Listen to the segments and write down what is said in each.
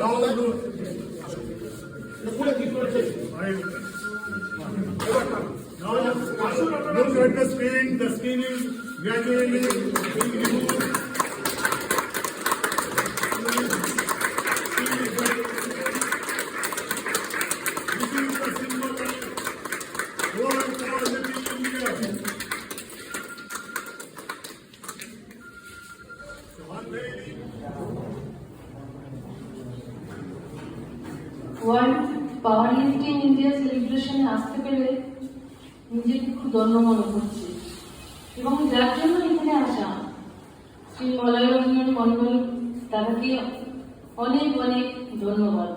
Look at the screen. The screen is gradually being removed. This is the symbol of World Powerlifting India. World power lifting India সেলিব্রেশনে আসতে পেরে নিজেকে খুব ধন্য মনে করছি এবং যার জন্য এখানে আসা শ্রী মলয়রঞ্জন মন্ডল তাকে অনেক অনেক ধন্যবাদ।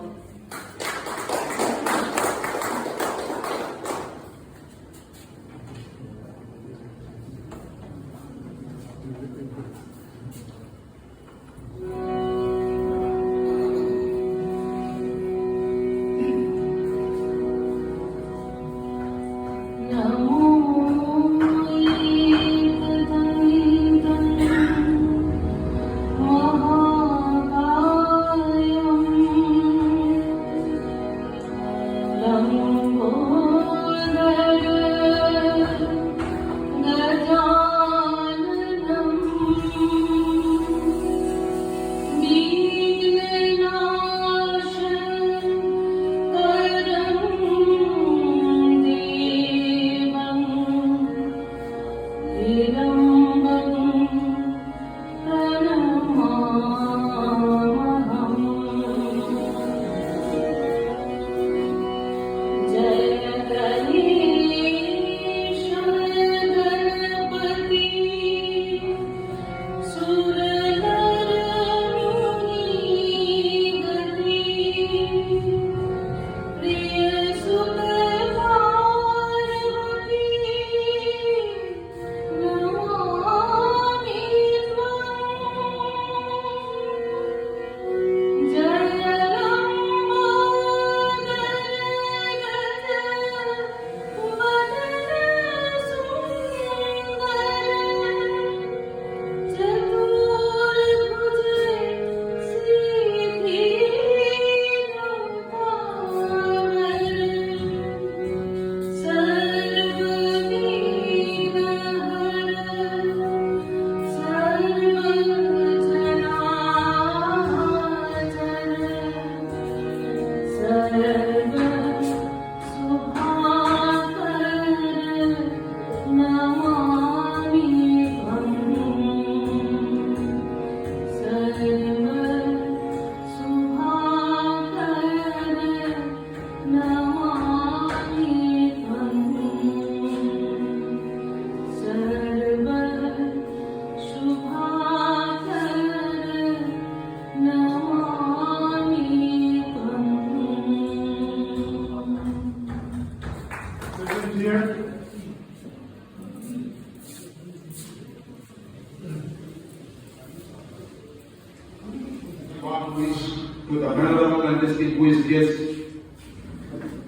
To the venerable and distinguished guest,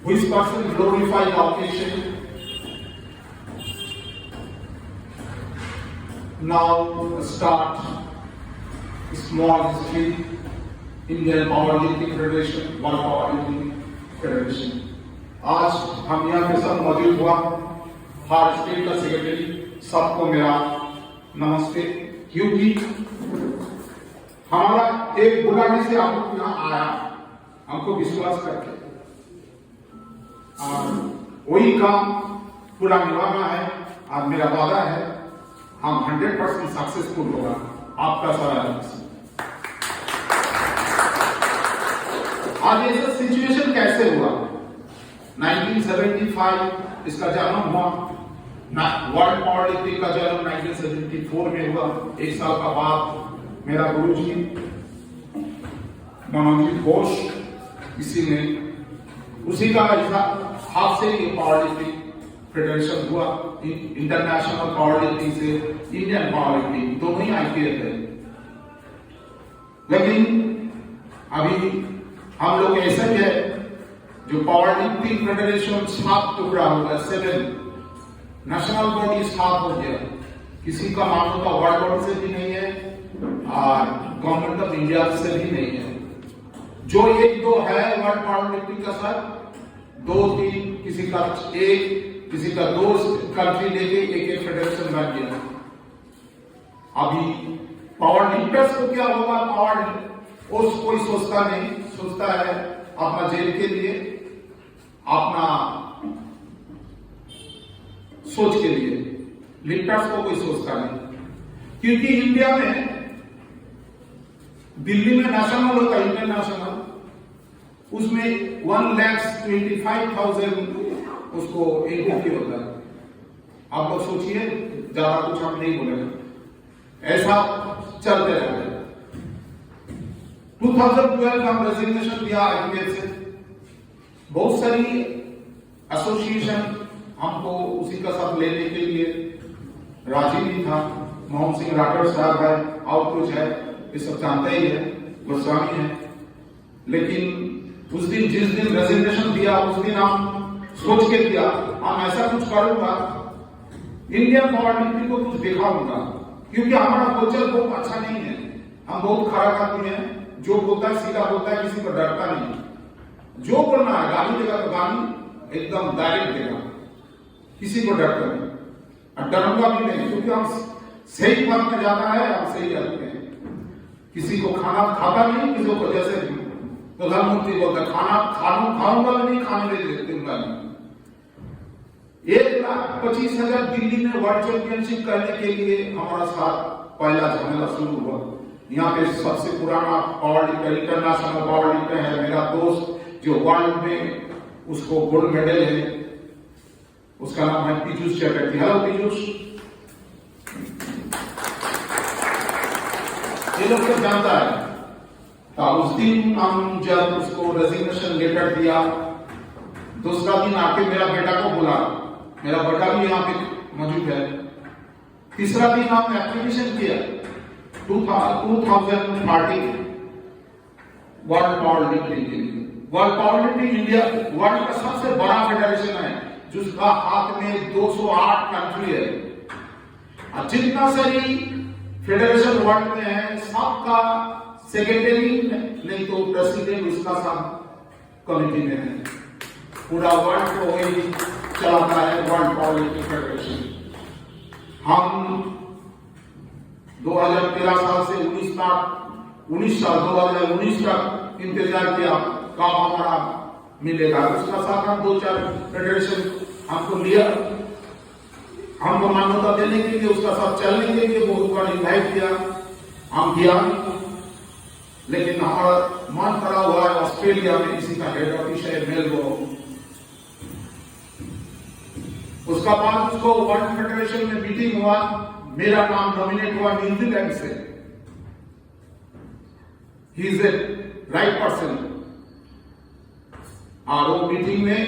who is person glorify the occasion. Now start small history. Indian Powerlifting Federation, World Powerlifting Federation. आज हम यहाँ पे सब मौजूद हुआ, हर स्टेट का सेक्रेटरी, सबको मेरा नमस्ते। क्योंकि हमारा एक बुलाने से आप लोग यहाँ आया, हमको विश्वास करके, और वही काम पूरा निभाना है। और मेरा वादा है हम 100% सक्सेसफुल होगा। आपका सारा आज ऐसा सिचुएशन कैसे हुआ? 1975 इसका जन्म हुआ, वर्ल्ड पावरलिफ्टिंग का जन्म 1974 में हुआ। एक साल का बाद मेरा गुरुजी मनोजीत घोष, इसी ने उसी का हाथ से ये पावरलिफ्टिंग फेडरेशन हुआ। इंटरनेशनल पावरलिफ्टिंग से इंडियन पावरलिफ्टिंग दोनों ही आईपीएल है। लेकिन अभी हम लोग ऐसे भी है जो पावरलिफ्टिंग फेडरेशन 7 टुकड़ा होगा, 7 नेशनल बॉडी 7 हो गया। किसी का मान्यता वर्ल्ड बॉडी से भी नहीं है और गवर्नमेंट ऑफ इंडिया से भी नहीं है। जो एक दो है वर्ल्ड पावर लिफ्टिंग का सर, 2-3 किसी का एक, किसी का 2 कंट्री लेके एक फेडरेशन बन गया। अभी पावर लिफ्टर्स को क्या होगा, पावर उस कोई सोचता नहीं, सोचता है अपना जेब के लिए, अपना सोच के लिए। लिफ्टर्स को कोई सोचता नहीं, क्योंकि इंडिया में दिल्ली में नेशनल होता है, इंटरनेशनल, उसमें 1,25,000 उसको एंट्री होता है। आप लोग सोचिए, ज्यादा कुछ हम नहीं बोलेंगे, ऐसा चलते रहते हैं। 2012 का हम रेजिग्नेशन दिया आईपीएल से, बहुत सारी एसोसिएशन हमको उसी का साथ लेने के लिए राजी नहीं था। मोहन सिंह राठौर साहब है और कुछ है, ये सब जानते ही है, गोस्वामी है। लेकिन उस दिन जिस दिन रेजिग्नेशन दिया, उस दिन हम सोच के दिया हम ऐसा कुछ करूंगा, इंडियन पावर लिफ्टिंग को कुछ दिखाऊंगा, क्योंकि हमारा कल्चर बहुत अच्छा नहीं है। हम बहुत खराब आदमी है, जो बोलता है सीधा बोलता है, किसी को डरता नहीं। जो बोलना है गाली देगा तो गाली एकदम डायरेक्ट देगा, किसी को डरता नहीं, और डरूंगा भी नहीं, क्योंकि हम सही बात में जाता है, हम सही करते हैं। किसी को खाना खाता नहीं, किसी को जैसे प्रधानमंत्री बोलता है खाना खाऊंगा नहीं, खाने नहीं दूंगा नहीं। 1,25,000 दिल्ली में वर्ल्ड चैंपियनशिप करने के लिए हमारा साथ पहला झमेला शुरू हुआ। यहाँ पे सबसे पुराना power lifter, international power lifter है मेरा दोस्त, जो वर्ल्ड में उसको गोल्ड मेडल है, उसका नाम है पीयूष चटर्जी। हेलो पीयूष। ये लोग सब जानता है। तो उस दिन हम जब उसको रेजिग्नेशन लेटर दिया, दूसरा दिन आके मेरा बेटा को बुला, मेरा बेटा भी यहाँ पे मौजूद है। तीसरा दिन हमने एप्लीकेशन किया 2030 वर्ल्ड पावर लिफ्टिंग के लिए। World power lifting India world का सबसे बड़ा फेडरेशन है, जिसका हाथ में 208 कंट्री है, और जितना सारी फेडरेशन वर्ल्ड में है सबका सेक्रेटरी नहीं तो प्रेसिडेंट उसका सब कमिटी में है। पूरा वर्ल्ड को वही चलाता है वर्ल्ड पावर लिफ्टिंग फेडरेशन। हम 2013 साल से 2019 तक इंतजार किया कब हमारा मिलेगा। उसका साथ हम 2-4 फेडरेशन हमको लिया, हमको मान्यता देने के लिए, उसका साथ चलने के लिए बहुत बार इन्वाइट किया, हम गया। लेकिन हमारा मन पड़ा हुआ है ऑस्ट्रेलिया में, किसी का हेड ऑफिस है मेलबोर्न। उसका बाद उसको वर्ल्ड फेडरेशन में मीटिंग हुआ, मेरा नाम नॉमिनेट हुआ न्यूजीलैंड से। He is a right person. और वो मीटिंग में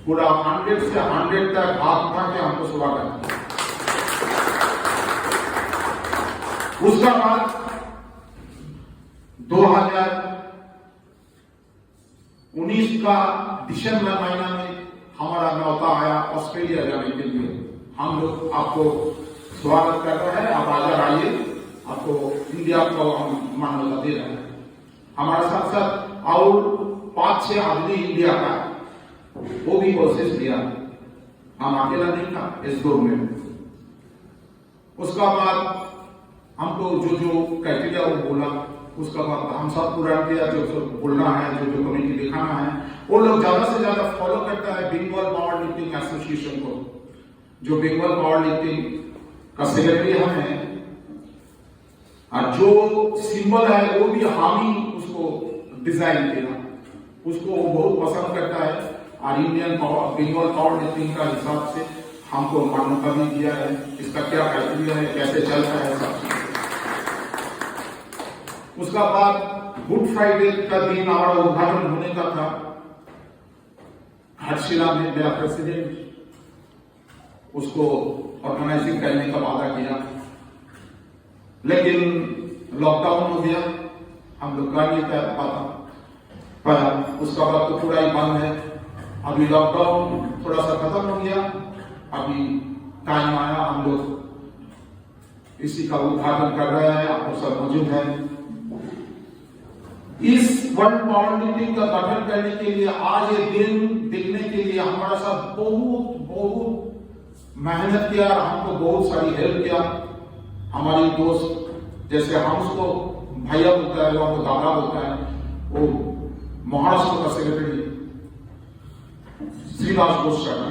पूरा 100 से 100 तक हाथ उठा के हमको स्वागत किया। उसका बाद 2019 का दिसंबर महीना में हमारा न्योता आया ऑस्ट्रेलिया जाने के लिए। हम लोग आपको स्वागत कर रहे हैं, आप आगे आइए, आपको इंडिया को हम मान्यता दे रहे हैं। हमारे साथ साथ और 5-6 आदमी इंडिया का, वो भी कोशिश किया, हम अकेला नहीं था इस दौर में। उसका बाद हमको जो क्राइटेरिया वो बोला, उसका बाद हम सब पूरा किया, जो बोलना है, जो कमेटी दिखाना है, वो लोग ज्यादा से ज्यादा फॉलो करता है बंगाल पावर लिफ्टिंग एसोसिएशन को, जो बंगाल पावर लिफ्टिंग का सेक्रेटरी हम हैं। और जो सिंबल है वो भी हम ही उसको डिजाइन किया, उसको वो बहुत पसंद करता है। और इंडियन बंगाल पावर लिफ्टिंग का हिसाब से हमको मान्यता भी दिया है, इसका क्या क्राइटेरिया है, कैसे चलता है, सब चीज। उसका बाद गुड फ्राइडे का दिन हमारा उद्घाटन होने का था घाटशिला में। मेरा प्रेसिडेंट उसको ऑर्गेनाइजिंग करने का वादा किया, लेकिन लॉकडाउन हो गया, हम लोग कर नहीं पाता। पर उसका बाद तो पूरा ही बंद है। अभी लॉकडाउन थोड़ा सा खत्म हो गया, अभी टाइम आया, हम लोग इसी का उद्घाटन कर रहे हैं, आप सब मौजूद हैं। इस वर्ल्ड पावर मीटिंग का गठन करने के लिए, आज ये दिन दिखने के लिए हमारा साथ बहुत बहुत मेहनत किया, हमको बहुत सारी हेल्प किया। हमारी दोस्त, जैसे हम उसको भैया बोलता है, वो हमको दादा बोलता है, वो महाराष्ट्र का सेक्रेटरी श्रीनिवास घोष शर्मा,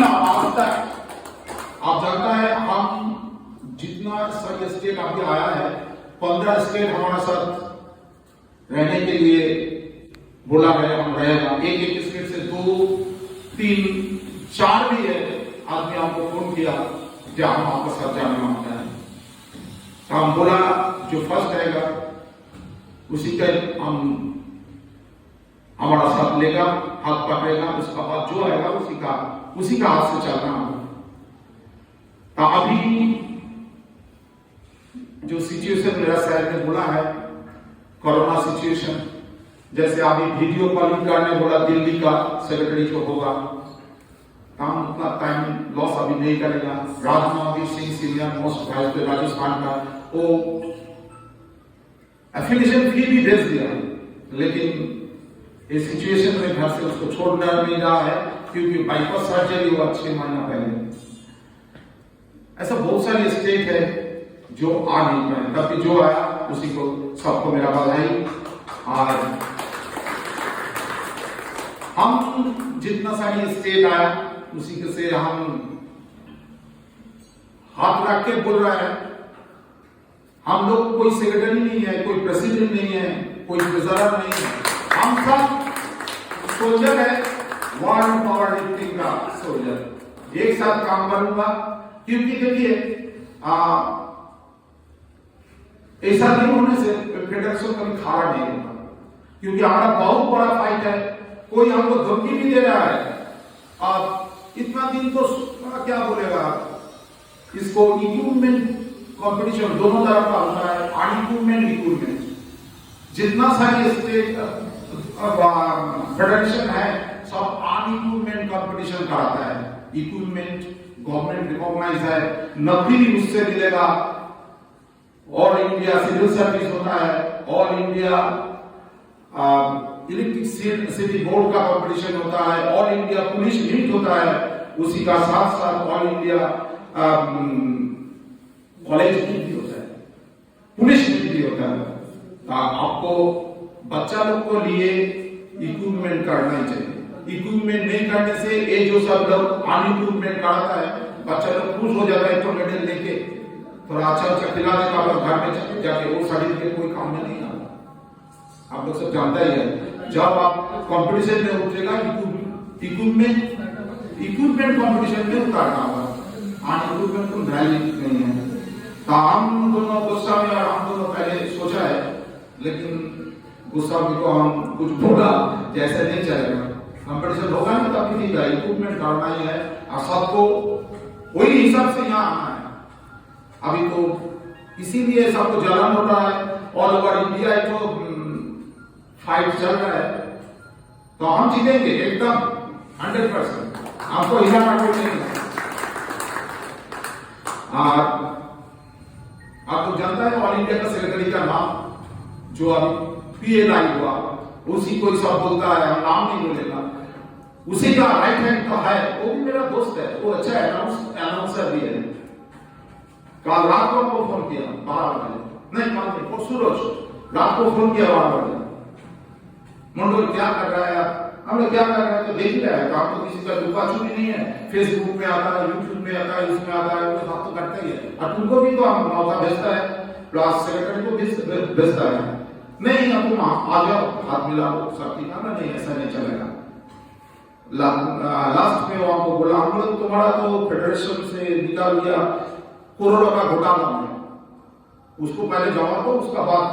आज तक आप जानता है, हम जितना सारे स्टेट अभी आया है, 15 स्टेट हमारा साथ रहने के लिए बोला है, हम रहेगा। एक स्टेट से 2, 3, 4 भी है आदमी हमको फोन किया कि हम आपके साथ जाने मांगते हैं। तो हम बोला जो फर्स्ट रहेगा उसी का हम हमारा साथ लेगा, हाथ पकड़ेगा, उसका बाद जो आएगा उसी का हाथ से चलना होगा। तो अभी जो सिचुएशन मेरा शहर में बोला है, कोरोना सिचुएशन, जैसे अभी वीडियो कॉलिंग करने बोला दिल्ली का सेक्रेटरी जो होगा, काम उतना टाइम लॉस अभी नहीं करेगा। Rajnath Singh senior most vice पे राजस्थान का, वो एफिलिएशन फी भी भेज दिया है, लेकिन इस सिचुएशन में घर से उसको छोड़ना नहीं रहा है, क्योंकि बाईपास सर्जरी हुआ 6 महीना पहले। ऐसा बहुत सारे स्टेट है जो आ नहीं पाए, तब जो आया उसी को सबको मेरा बधाई। और हम जितना सारी स्टेट आया उसी के से हम हाथ रख के बोल रहे हैं, हम लोग कोई सेक्रेटरी नहीं है, कोई प्रेसिडेंट नहीं है, कोई ट्रेजरर नहीं है, हम सब सोल्जर है, वर्ल्ड पावर लिफ्टिंग का सोल्जर। एक साथ काम करूंगा, क्योंकि देखिए ऐसा नहीं होने से फेडरेशन कभी खड़ा नहीं होगा, क्योंकि हमारा बहुत बड़ा फाइट है। कोई हमको धमकी भी दे रहा है, अब इतना दिन तो क्या बोलेगा, इसको इक्विपमेंट कंपटीशन दोनों तरफ का होता है, अनइक्विपमेंट जितना सारी स्टेट फेडरेशन है सब अनइक्विपमेंट कंपटीशन कराता है। इक्विपमेंट गवर्नमेंट रिकॉग्नाइज है, नकली उससे मिलेगा। ऑल इंडिया सिविल सर्विस होता है, ऑल इंडिया इलेक्ट्रिसिटी बोर्ड का कंपटीशन होता है, ऑल इंडिया पुलिस मीट होता है, उसी का साथ साथ ऑल इंडिया कॉलेज मीट भी होता है, पुलिस मीट भी होता है। आपको बच्चा लोग को लिए इक्विपमेंट करना ही चाहिए। इक्विपमेंट नहीं करने से ये जो सब लोग अनइक्विपमेंट कराता है, बच्चा लोग खुश हो जाता है तो मेडल लेके, थोड़ा अच्छा खिला देगा, घर में जाके वो सर्टिफिकेट कोई काम में नहीं आता। आप लोग सब जानता ही है, जब आप कंपटीशन में उठेगा इक्विपमेंट कंपटीशन में उतारना होगा, अनइक्विपमेंट को वैल्यू नहीं है। तो हम दोनों गुस्सा में, और हम दोनों पहले सोचा है, लेकिन गुस्सा में को हम कुछ बोला जैसे नहीं चलेगा, कंपटीशन होगा ना तब भी इक्विपमेंट करना ही है, और सबको वही हिसाब से यहाँ आना है। अभी तो इसीलिए सबको जलन हो रहा है, ऑल ओवर इंडिया तो फाइट चल रहा है, तो हम जीतेंगे एकदम 100%, आपको हिलाना कोई नहीं। आप लोग जानता है ऑल इंडिया का सेक्रेटरी का नाम जो अभी PLI हुआ, उसी को सब बोलता है, हम नाम नहीं बोलेगा, उसी का राइट हैंड का है, वो भी मेरा दोस्त है, वो अच्छा अनाउंसर भी है। कल रात को हमको फोन किया 12 बजे, नहीं कल नहीं, परसों रोज रात को फोन किया 12 बजे, मंडल क्या कर रहा है, हमने क्या कर रहा है तो देख लिया है, काम तो किसी का लुका छुपी नहीं है, फेसबुक में आता है, यूट्यूब में आता है, इसमें आता है, वो सब तो करता ही है, और तुमको भी तो हम मौका भेजता है, प्लस सेक्रेटरी को भेजता है, नहीं अब तुम आ जाओ, हाथ मिलाओ, सब ठीक है ना, नहीं ऐसा नहीं चलेगा। लास्ट में वो हमको बोला, हम लोग तुम्हारा तो फेडरेशन से निकाल दिया, करोड़ों का घोटाला में, उसको पहले जमा दो, उसका बाद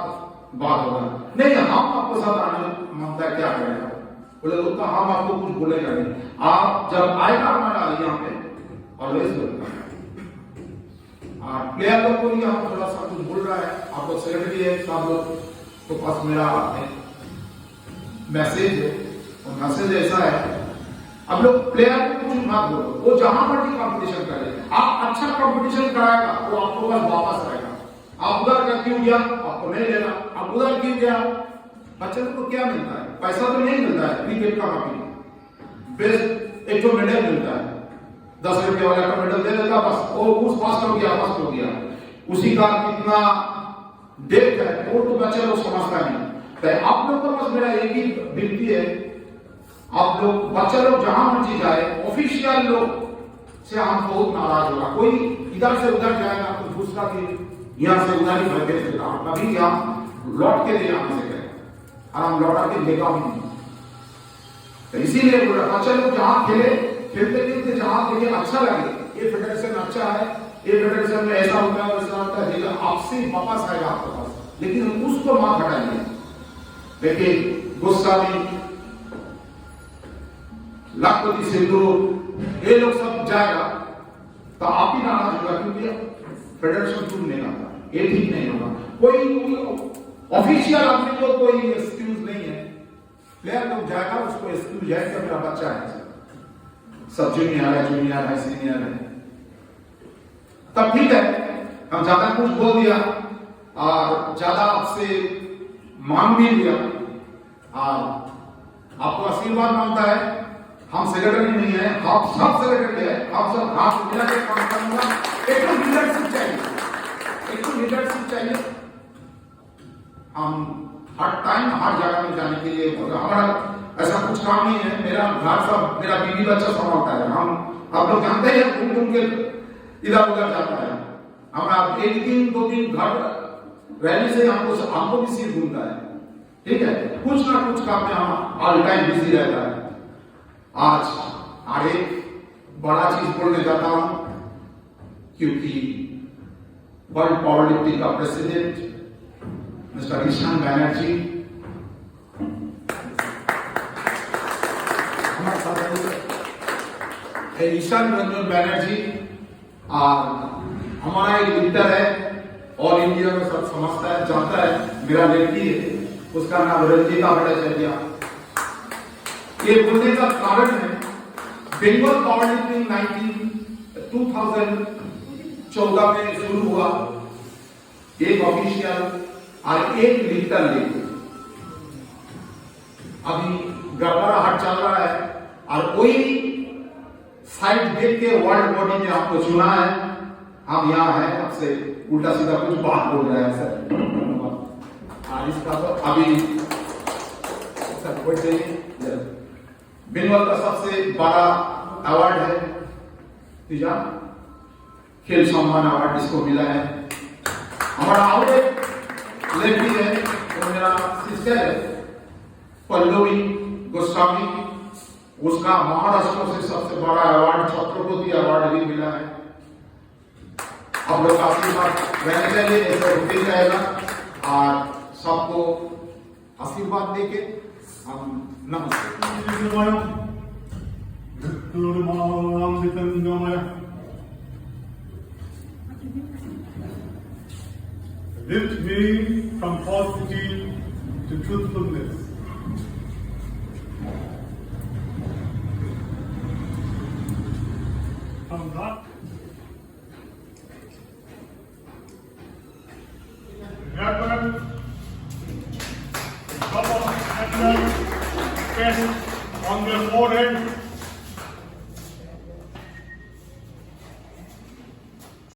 बात होगा। नहीं हम आपको साथ आने मांगता है, क्या करेगा, बोले लोग हम आपको कुछ बोलेगा नहीं, आप जब आएगा हमारा यहाँ पे ऑलवेज बोलता है। प्लेयर लोग को भी हम थोड़ा सा कुछ बोल रहा है, आपको सेक्रेटरी है, सब लोग तो पास मेरा मैसेज है, और मैसेज ऐसा है, अब लोग प्लेयर को कुछ मत बोलो, वो जहां मर्जी कंपटीशन करे, आप अच्छा कंपटीशन कराएगा वो आपको पास वापस आएगा, आप उधर का क्यों गया, आपको नहीं लेना, आप उधर क्यों गया। बच्चे को क्या मिलता है, पैसा तो नहीं मिलता है, क्रिकेट का हॉकी बेस्ट एक तो मेडल मिलता है, 10 रुपये वाला का मेडल दे देता बस, और उस फर्स्ट हो गया, उसी का कितना डेट है वो तो बच्चे लोग समझता नहीं। तो आप लोग को बस मेरा एक ही विनती है, आप लोग बच्चे लोग जहां मर्जी जाए, ऑफिशियल लोग से हम बहुत नाराज होगा, कोई इधर से उधर जाएगा तो दूसरा की यहाँ से उधर ही भर देगा, कभी यहाँ लौट के ले आने से कहे, और हम लौटा के लेगा भी नहीं। तो इसीलिए बच्चे लोग जहां खेलते जहां खेले अच्छा लगे, ये फेडरेशन अच्छा है, ये फेडरेशन में ऐसा होता है वैसा होता है, आपसे वापस आएगा आपके पास, लेकिन उसको मत हटाइए। लेकिन गुस्सा में लखपति सिद्धू ये लोग सब जाएगा तो आप ही नाराज होगा, क्योंकि फेडरेशन टूट नहीं आता, ये ठीक नहीं होगा। कोई ऑफिशियल आदमी को कोई एक्सक्यूज नहीं है, प्लेयर लोग जाएगा उसको एक्सक्यूज है कि मेरा बच्चा है, सब जूनियर है सीनियर है, तब ठीक है। हम ज्यादा कुछ बोल दिया और ज्यादा आपसे मांग भी लिया, और आपको आशीर्वाद मांगता है। हम सेक्रेटरी नहीं है, आप सब सेक्रेटरी है, आप सब हाथ मिला के काम करूंगा। एक तो लीडरशिप चाहिए, हम हर टाइम हर जगह में जाने के लिए, हमारा ऐसा कुछ काम नहीं है, मेरा घर सब मेरा बीवी बच्चा संभालता है, हम आप लोग जानते हैं घूम घूम के इधर उधर जाता है, हमारा एक दिन 2 दिन घर रहने से हमको भी सिर घूमता है, ठीक है, कुछ ना कुछ काम में हम ऑल टाइम बिजी रहता है। आज एक बड़ा चीज बोलने जाता हूं, क्योंकि वर्ल्ड पावर लिफ्टिंग का प्रेसिडेंट मिस्टर ईशान बैनर्जी हमारे साथ है। ईशान रंजन बैनर्जी हमारा एक लीडर है, और इंडिया में सब समझता है, जानता है, मेरा लड़की है, उसका नाम रंजीता भट्टाचार्य। ये बोलने का कारण है, बंगाल पावर लिफ्टिंग 2014 में शुरू हुआ, एक ऑफिशियल और एक लीडर लेके, अभी गड़बड़ाहट चल रहा है, और कोई साइड देख के वर्ल्ड बॉडी ने आपको चुना है, हम यहाँ हैं, आपसे उल्टा सीधा कुछ बात बोल रहे हैं सर, और इसका तो अभी सर कोई चाहिए। बंगाल का सबसे बड़ा अवार्ड है तीजा खेल सम्मान अवार्ड, जिसको मिला है। हमारा और एक लड़की है, तो मेरा सिस्टर है पल्लवी गोस्वामी, उसका महाराष्ट्र से सबसे बड़ा अवार्ड छत्रपति अवार्ड भी मिला है। आप लोग आशीर्वाद रहने चाहिए, ऐसा होते जाएगा, और सबको आशीर्वाद देके हम नमस्ते। Lift me from falsity to truthfulness. From that, Reverend, couple of chest on their forehead.